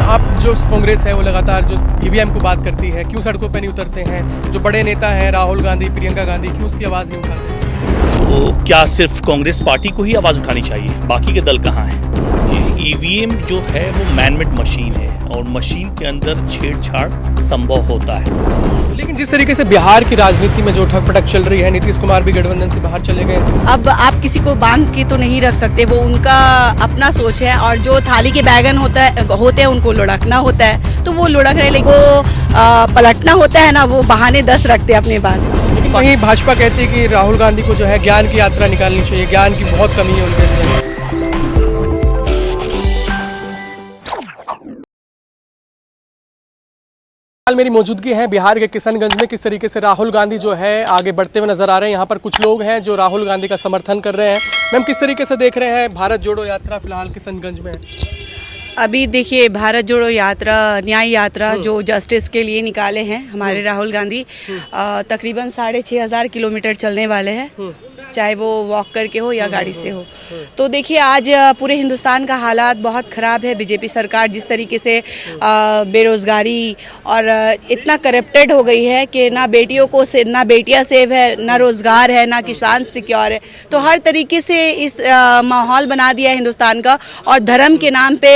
आप जो कांग्रेस है वो लगातार जो ईवीएम को बात करती है, क्यों सड़कों पे नहीं उतरते हैं? जो बड़े नेता हैं राहुल गांधी, प्रियंका गांधी, क्यों उसकी आवाज़ नहीं उठाते? तो क्या सिर्फ कांग्रेस पार्टी को ही आवाज़ उठानी चाहिए? बाकी के दल कहाँ हैं? ईवीएम जो है वो मैनमेड मशीन है और मशीन के अंदर छेड़छाड़ संभव होता है। लेकिन जिस तरीके से बिहार की राजनीति में जो ठक पटक चल रही है, नीतीश कुमार भी गठबंधन से बाहर चले गए। अब आप किसी को बांध के तो नहीं रख सकते, वो उनका अपना सोच है। और जो थाली के बैगन होते हैं उनको लुढ़कना होता है, तो वो लुढ़क रहे, लेकिन वो पलटना होता है ना, वो बहाने 10 रखते हैं अपने पास। लेकिन वहीं भाजपा कहती है कि राहुल गांधी को जो है ज्ञान की यात्रा निकालनी चाहिए, ज्ञान की बहुत कमी है उनके अंदर। मेरी मौजूदगी है बिहार के किशनगंज में। किस तरीके से राहुल गांधी जो है आगे बढ़ते हुए नजर आ रहे हैं। यहाँ पर कुछ लोग हैं जो राहुल गांधी का समर्थन कर रहे हैं। मैम, किस तरीके से देख रहे हैं भारत जोड़ो यात्रा फिलहाल किशनगंज में? अभी देखिए, भारत जोड़ो यात्रा, न्याय यात्रा जो जस्टिस के लिए निकाले हैं हमारे राहुल गांधी, तकरीबन 6,500 किलोमीटर चलने वाले हैं, चाहे वो वॉक करके हो या गाड़ी से हो। तो देखिए, आज पूरे हिंदुस्तान का हालात बहुत ख़राब है। बीजेपी सरकार जिस तरीके से बेरोज़गारी और इतना करप्टेड हो गई है कि ना बेटियों को से ना बेटियां सेव है, ना रोज़गार है, ना किसान सिक्योर है। तो हर तरीके से इस माहौल बना दिया है हिंदुस्तान का। और धर्म के नाम पे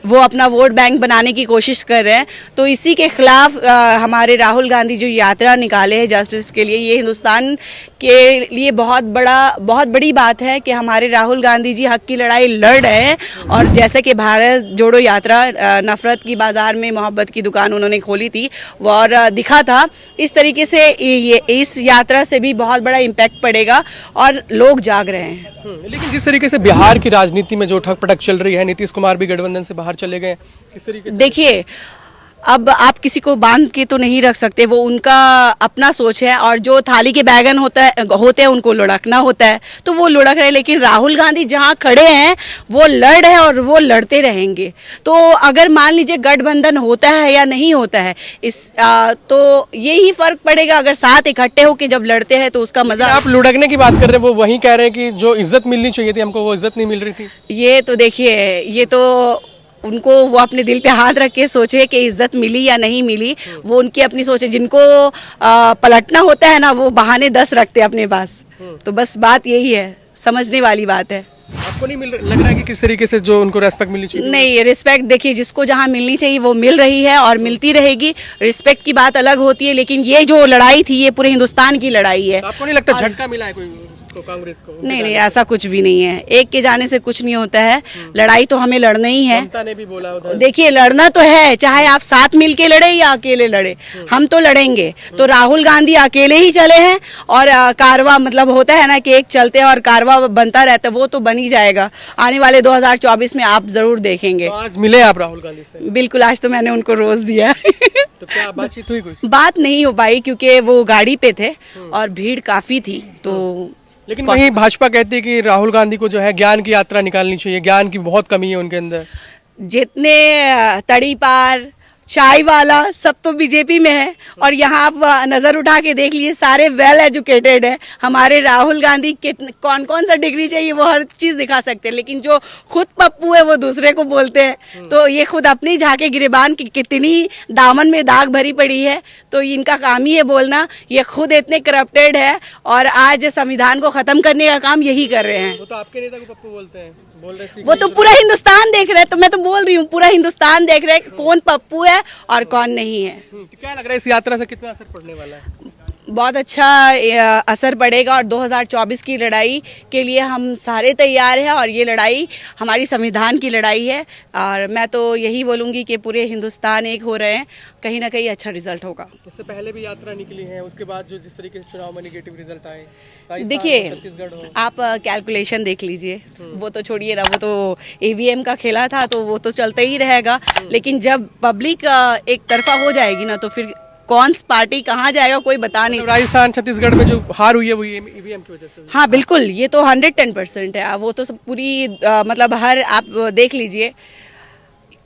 वो अपना वोट बैंक बनाने की कोशिश कर रहे हैं। तो इसी के खिलाफ हमारे राहुल गांधी जो यात्रा निकाले हैं जस्टिस के लिए, ये हिंदुस्तान के लिए बहुत बड़ी बात है कि हमारे राहुल गांधी जी हक की लड़ाई लड़ रहे हैं। और जैसे कि भारत जोड़ो यात्रा नफरत की बाजार में मोहब्बत की दुकान उन्होंने खोली थी और दिखा था, इस तरीके से इस यात्रा से भी बहुत बड़ा इम्पैक्ट पड़ेगा और लोग जाग रहे हैं। लेकिन जिस तरीके से बिहार की राजनीति में जो ठक पटक चल रही है, नीतीश कुमार भी गठबंधन से बाहर चले गए, किस तरीके से? देखिए, अब आप किसी को बांध के तो नहीं रख सकते, वो उनका अपना सोच है। और जो थाली के बैगन होते हैं उनको लुढ़कना होता है, तो वो लुढ़क रहे। लेकिन राहुल गांधी जहां खड़े हैं वो लड़ रहे हैं और वो लड़ते रहेंगे। तो अगर मान लीजिए गठबंधन होता है या नहीं होता है, तो यही फर्क पड़ेगा। अगर साथ इकट्ठे होकर जब लड़ते हैं तो उसका मजा। आप लुढ़कने की बात कर रहे हैं, वो वही कह रहे हैं कि जो इज्जत मिलनी चाहिए थी हमको, वो इज्जत नहीं मिल रही थी। ये तो देखिए, ये तो उनको वो अपने दिल पे हाथ रख के सोचे कि इज्जत मिली या नहीं मिली, वो उनकी अपनी सोच है। जिनको पलटना होता है ना, वो बहाने 10 रखते हैं अपने पास। तो बस बात यही है, समझने वाली बात है। आपको नहीं लग रहा है कि किस तरीके से जो उनको रेस्पेक्ट मिलनी चाहिए? नहीं, रिस्पेक्ट देखिए, जिसको जहाँ मिलनी चाहिए वो मिल रही है और मिलती रहेगी। रिस्पेक्ट की बात अलग होती है, लेकिन ये जो लड़ाई थी ये पूरे हिंदुस्तान की लड़ाई है। आपको नहीं लगता झटका मिला है कोई को, कांग्रेस को? नहीं, ऐसा कुछ भी नहीं है। एक के जाने से कुछ नहीं होता है। लड़ाई तो हमें लड़ना ही है। ममता ने भी बोला उधर। देखिए, लड़ना तो है, चाहे आप साथ मिलके लड़े या अकेले लड़े, हम तो लड़ेंगे। तो राहुल गांधी अकेले ही चले हैं और कारवा, मतलब होता है ना कि एक चलते हैं और कारवा बनता रहता है, वो तो बन ही जाएगा। आने वाले 2024 में आप जरूर देखेंगे। तो आज मिले आप राहुल गांधी से? बिल्कुल, आज तो मैंने उनको रोज दिया। तो क्या बातचीत हुई? कुछ बात नहीं हो पाई क्योंकि वो गाड़ी पे थे और भीड़ काफी थी। तो लेकिन वहीं भाजपा कहती है कि राहुल गांधी को जो है ज्ञान की यात्रा निकालनी चाहिए, ज्ञान की बहुत कमी है उनके अंदर। जितने तड़ी पार, चाय वाला, सब तो बीजेपी में है। और यहाँ आप नजर उठा के देख लीजिए, सारे वेल एजुकेटेड है। हमारे राहुल गांधी कौन कौन सा डिग्री चाहिए वो हर चीज दिखा सकते हैं, लेकिन जो खुद पप्पू है वो दूसरे को बोलते हैं। तो ये खुद अपनी झाके गिरेबान की कितनी दामन में दाग भरी पड़ी है, तो इनका काम ही है बोलना। ये खुद इतने करप्टेड है और आज संविधान को खत्म करने का काम यही कर रहे हैं। वो तो आपके नेता को पप्पू बोलते हैं, बोल रहे। वो तो पूरा हिंदुस्तान देख रहा है, तो मैं तो बोल रही हूँ पूरा हिंदुस्तान देख रहा है कि कौन पप्पू है और कौन नहीं है। तो क्या लग रहा है इस यात्रा से कितना असर पड़ने वाला है? बहुत अच्छा असर पड़ेगा और 2024 की लड़ाई के लिए हम सारे तैयार हैं। और ये लड़ाई हमारी संविधान की लड़ाई है और मैं तो यही बोलूँगी कि पूरे हिंदुस्तान एक हो रहे हैं, कहीं ना कहीं अच्छा रिजल्ट होगा। इससे पहले भी यात्रा निकली है, उसके बाद जो जिस तरीके से चुनाव में नेगेटिव रिजल्ट आए, देखिए, आप कैलकुलेशन देख लीजिए, वो तो छोड़िए ना, वो तो ईवीएम का खेला था तो वो तो चलता ही रहेगा। लेकिन जब पब्लिक एक तरफा हो जाएगी ना, तो फिर कौन सी पार्टी कहाँ जाएगा कोई बता नहीं। राजस्थान, छत्तीसगढ़ में जो हार हुई है वो ईवीएम की वजह से। हाँ बिल्कुल, ये तो 110% है। वो तो सब पूरी मतलब हर आप देख लीजिए,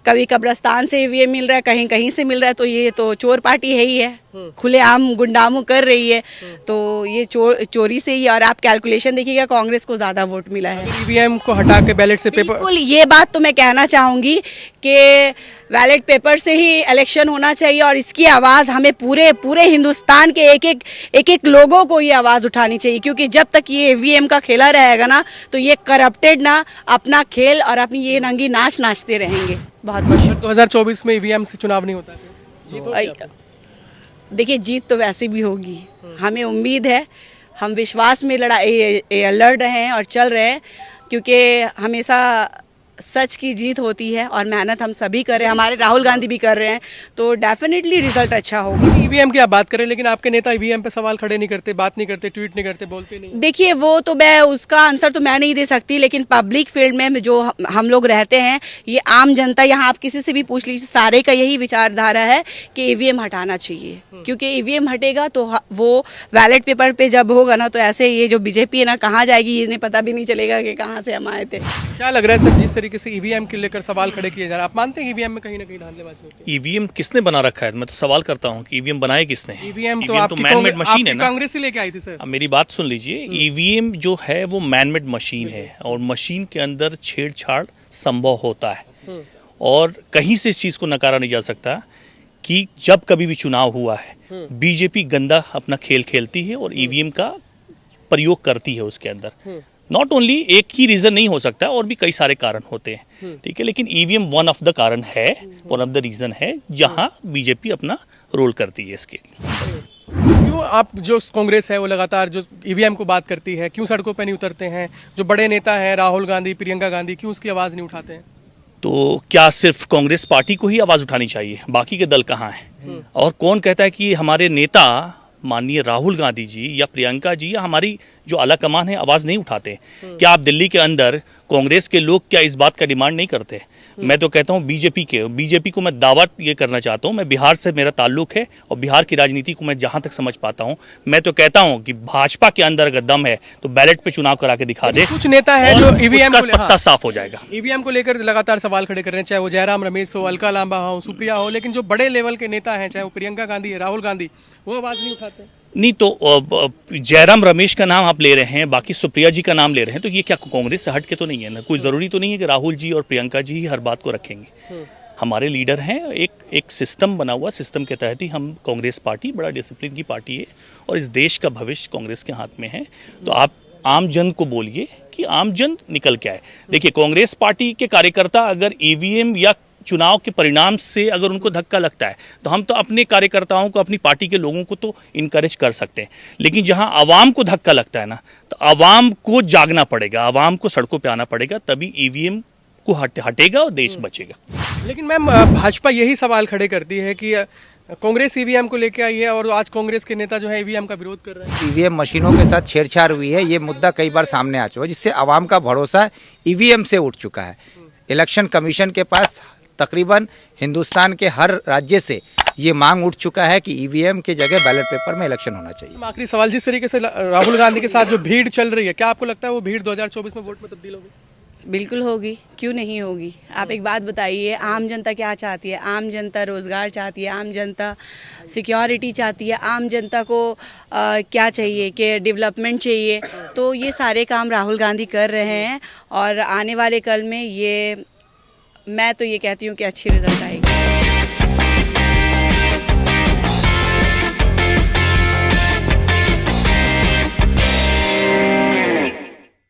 कभी कब्रिस्तान से ईवीएम मिल रहा है, कहीं कहीं से मिल रहा है, तो ये तो चोर पार्टी है ही है। खुलेआम गुंडामू कर रही है, तो ये चोरी से ही। और आप कैलकुलेशन देखिएगा, कांग्रेस को ज्यादा वोट मिला है। ईवीएम को हटा के बैलेट से पेपर, बिल्कुल ये बात तो मैं कहना चाहूंगी कि बैलेट पेपर से ही इलेक्शन होना चाहिए, और इसकी आवाज़ हमें पूरे हिंदुस्तान के एक लोगों को ये आवाज़ उठानी चाहिए, क्योंकि जब तक ये ईवीएम का खेला रहेगा ना, तो ये करप्टेड ना अपना खेल और अपनी ये नंगी नाच नाचते रहेंगे। बहुत बहुत 2024 में ईवीएम से चुनाव नहीं होता है। देखिए, जीत तो वैसे भी होगी, हमें उम्मीद है, हम विश्वास में लड़ रहे हैं और चल रहे हैं, क्योंकि हमेशा सच की जीत होती है और मेहनत हम सभी कर रहे हैं, हमारे राहुल गांधी भी कर रहे हैं, तो डेफिनेटली रिजल्ट अच्छा होगा। ईवीएम की आप बात करें, लेकिन आपके नेता ईवीएम पे सवाल खड़े नहीं करते, बात नहीं करते, ट्वीट नहीं करते, बोलते नहीं। देखिए, वो तो मैं उसका आंसर तो मैं नहीं दे सकती, लेकिन पब्लिक फील्ड में जो हम लोग रहते हैं, ये आम जनता, यहाँ आप किसी से भी पूछ लीजिए, सारे का यही विचारधारा है कि ईवीएम हटाना चाहिए, क्योंकि ईवीएम हटेगा तो वो बैलेट पेपर पे जब होगा ना, तो ऐसे ये जो बीजेपी है ना, कहाँ जाएगी इन्हें पता भी नहीं चलेगा कि कहाँ से हम आए थे। क्या लग रहा है सर, जिस तरीके से ईवीएम के लेकर सवाल खड़े किए जा रहे हैं, आप मानते हैं ईवीएम में कहीं ना कहीं धांधलेबाजी होती है? ईवीएम किसने बना रखा है? मैं तो सवाल करता हूँ कि ईवीएम बनाए किसने? ईवीएम तो मैनमेड मशीन है ना। कांग्रेस ही लेके आई थी सर। अब मेरी बात सुन लीजिए, ईवीएम जो है वो मैनमेड मशीन है, और मशीन के अंदर छेड़छाड़ संभव होता है, और कहीं से इस चीज को नकारा नहीं जा सकता कि जब कभी भी चुनाव हुआ है, बीजेपी गंदा अपना खेल खेलती है और ईवीएम का प्रयोग करती है उसके अंदर। नॉट ओनली एक ही रीजन नहीं हो सकता, और भी कई सारे कारण होते हैं, ठीक है, लेकिन ईवीएम वन ऑफ द कारण है, वन ऑफ द रीजन है जहां बीजेपी अपना रोल करती है इसके लिए। क्यों आप, जो कांग्रेस है वो लगातार जो ईवीएम को बात करती है, क्यों सड़कों पर नहीं उतरते हैं? जो बड़े नेता हैं राहुल गांधी, प्रियंका गांधी, क्यों उसकी आवाज नहीं उठाते हैं? तो क्या सिर्फ कांग्रेस पार्टी को ही आवाज उठानी चाहिए? बाकी के दल कहाँ हैं? और कौन कहता है कि हमारे नेता माननीय राहुल गांधी जी या प्रियंका जी या हमारी जो आला कमान है आवाज नहीं उठाते? क्या आप दिल्ली के अंदर कांग्रेस के लोग क्या इस बात का डिमांड नहीं करते? मैं तो कहता हूँ बीजेपी को मैं दावा ये करना चाहता हूँ, मैं बिहार से मेरा ताल्लुक है और बिहार की राजनीति को मैं जहां तक समझ पाता हूँ, मैं तो कहता हूँ कि भाजपा के अंदर अगर दम है तो बैलेट पे चुनाव करा के दिखा दे। कुछ नेता है जो ईवीएम को पत्ता साफ हो जाएगा। ईवीएम को लेकर लगातार सवाल खड़े कर रहे हैं, चाहे वो जयराम रमेश हो, अलका लांबा हो, सुप्रिया हो, लेकिन जो बड़े लेवल के नेता हैं, चाहे वो प्रियंका गांधी है, राहुल गांधी, वो आवाज नहीं उठाते। नहीं तो जयराम रमेश का नाम आप ले रहे हैं, बाकी सुप्रिया जी का नाम ले रहे हैं, तो ये क्या कांग्रेस से हट के तो नहीं है ना? कुछ जरूरी तो नहीं है कि राहुल जी और प्रियंका जी ही हर बात को रखेंगे। हमारे लीडर हैं, एक सिस्टम बना हुआ, सिस्टम के तहत ही हम कांग्रेस पार्टी बड़ा डिसिप्लिन की पार्टी है, और इस देश का भविष्य कांग्रेस के हाथ में है। तो आप आम जन को बोलिए कि आम जन निकल के आए। देखिए, कांग्रेस पार्टी के कार्यकर्ता अगर ईवीएम या चुनाव के परिणाम से अगर उनको धक्का लगता है, तो हम तो अपने कार्यकर्ताओं को, अपनी पार्टी के लोगों को तो इनकरेज कर सकते हैं, लेकिन जहां आवाम को धक्का लगता है ना, तो आवाम को जागना पड़ेगा, आवाम को सड़कों पे आना पड़ेगा, तभी ईवीएम को हटेगा और देश बचेगा। लेकिन मैम, भाजपा यही सवाल खड़े करती है कि कांग्रेस ईवीएम को लेकर आई है, और आज कांग्रेस के नेता जो है ईवीएम का विरोध कर रहे हैं। ईवीएम मशीनों के साथ छेड़छाड़ हुई है, ये मुद्दा कई बार सामने आ चुका है, जिससे आवाम का भरोसा ईवीएम से उठ चुका है। इलेक्शन कमीशन के पास तकरीबन हिंदुस्तान के हर राज्य से ये मांग उठ चुका है कि ईवीएम की जगह बैलेट पेपर में इलेक्शन होना चाहिए। आखिरी सवाल, जिस तरीके से राहुल गांधी के साथ जो भीड़ चल रही है, क्या आपको लगता है वो भीड़ 2024 में वोट में तब्दील होगी? बिल्कुल होगी, क्यों नहीं होगी। आप एक बात बताइए, आम जनता क्या चाहती है? आम जनता रोजगार चाहती है, आम जनता सिक्योरिटी चाहती है, आम जनता को क्या चाहिए कि डेवलपमेंट चाहिए। तो ये सारे काम राहुल गांधी कर रहे हैं, और आने वाले कल में ये, मैं तो ये कहती हूँ कि अच्छी रिजल्ट आएगी।